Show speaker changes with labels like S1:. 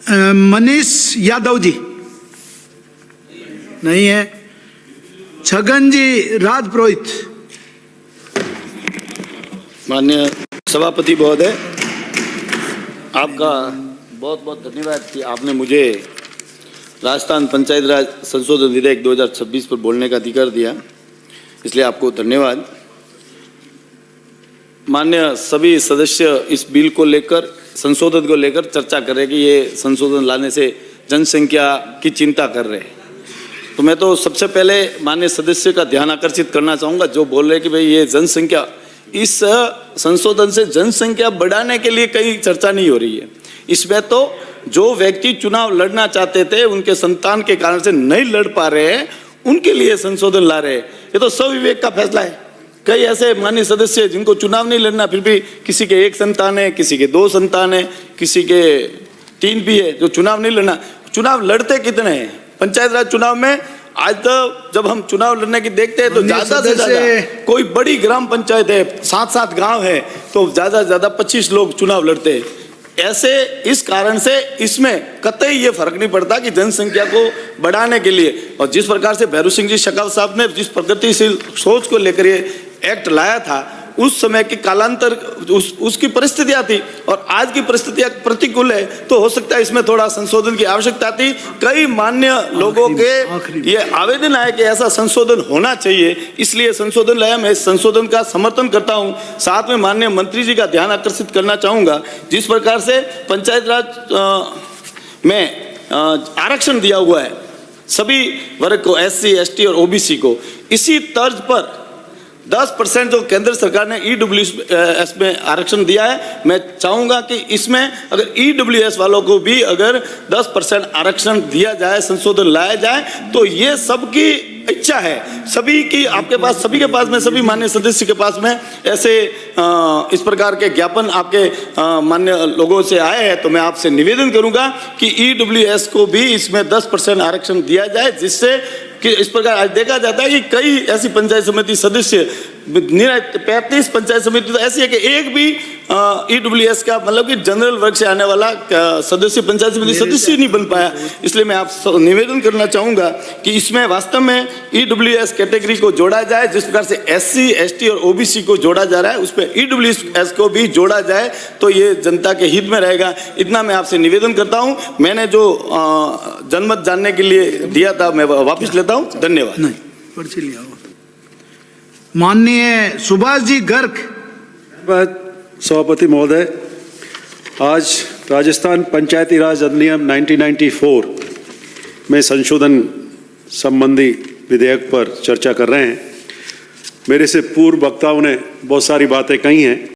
S1: मनीष यादव जी नहीं है। छगन जी राजपुरोहित।
S2: माननीय सभापति महोदय, आपका बहुत बहुत धन्यवाद कि आपने मुझे राजस्थान पंचायत राज संशोधन विधेयक 2026 पर बोलने का अधिकार दिया, इसलिए आपको धन्यवाद। माननीय सभी सदस्य इस बिल को लेकर, संशोधन को लेकर चर्चा कर रहे हैं कि ये संशोधन लाने से जनसंख्या की चिंता कर रहे हैं। तो मैं तो सबसे पहले माननीय सदस्य का ध्यान आकर्षित करना चाहूँगा, जो बोल रहे हैं कि भाई ये जनसंख्या, इस संशोधन से जनसंख्या बढ़ाने के लिए कहीं चर्चा नहीं हो रही है। इसमें तो जो व्यक्ति चुनाव लड़ना चाहते थे, उनके संतान के कारण से नहीं लड़ पा रहे हैं, उनके लिए संशोधन ला रहे हैं। ये तो स्वविवेक का फैसला है। कई ऐसे माननीय सदस्य जिनको चुनाव नहीं लड़ना, फिर भी किसी के 1 संतान है, किसी के 2 संतान है, किसी के 3 भी है, जो चुनाव नहीं लड़ना। चुनाव लड़ते कितने हैं पंचायत राज चुनाव में? आज तो जब हम चुनाव लड़ने की देखते हैं तो ज्यादा से ज्यादा, कोई बड़ी ग्राम पंचायत है, 7-7 गांव है, तो ज्यादा से ज्यादा 25 लोग चुनाव लड़ते हैं। ऐसे इस कारण से इसमें कतई ये फर्क नहीं पड़ता कि जनसंख्या को बढ़ाने के लिए, और जिस प्रकार से भैरू सिंह जी शेखावत साहब ने जिस प्रगतिशील सोच को लेकर ये एक्ट लाया था, उस समय की कालांतर उसकी परिस्थितियां थी और आज की परिस्थितियां प्रतिकूल है, तो हो सकता है इसमें थोड़ा संशोधन की आवश्यकता थी। कई मान्य लोगों के ये आवेदन आए कि ऐसा संशोधन होना चाहिए, इसलिए संशोधन लाया। मैं इस संशोधन का समर्थन करता हूं। साथ में माननीय मंत्री जी का ध्यान आकर्षित करना चाहूंगा, जिस प्रकार से पंचायत राज में आरक्षण दिया हुआ है सभी वर्ग को, SC, ST और OBC को, इसी तर्ज पर 10% जो केंद्र सरकार ने EWS में आरक्षण दिया है, मैं चाहूंगा कि इसमें अगर EWS वालों को भी अगर 10% आरक्षण दिया जाए, संशोधन लाया जाए, तो ये सबकी इच्छा है, सभी की, आपके पास, सभी के पास में, सभी मान्य सदस्य के पास में ऐसे इस प्रकार के ज्ञापन आपके मान्य लोगों से आए हैं। तो मैं आपसे निवेदन करूंगा कि EWS को भी इसमें 10% आरक्षण दिया जाए, जिससे कि इस प्रकार आज देखा जाता है कि कई ऐसी पंचायत समिति सदस्य, 35 पंचायत समिति तो ऐसी है कि एक भी EWS का, मतलब कि जनरल वर्ग से आने वाला सदस्य, पंचायत समिति सदस्य नहीं बन पाया। इसलिए मैं आप निवेदन करना चाहूंगा कि इसमें वास्तव में EWS कैटेगरी को जोड़ा जाए, जिस प्रकार से SC, ST और OBC को जोड़ा जा रहा है, उस पर EWS को भी जोड़ा जाए, तो ये जनता के हित में रहेगा। इतना मैं आपसे निवेदन करता हूं। मैंने जो जनमत जानने के लिए दिया था, मैं वापिस लेता हूं। धन्यवाद।
S1: नहीं, पर्ची लिया हो। माननीय सुभाष जी गर्ग।
S3: सभापति महोदय, आज राजस्थान पंचायती राज अधिनियम 1994 में संशोधन संबंधी विधेयक पर चर्चा कर रहे हैं। मेरे से पूर्व वक्ताओं ने बहुत सारी बातें कही हैं।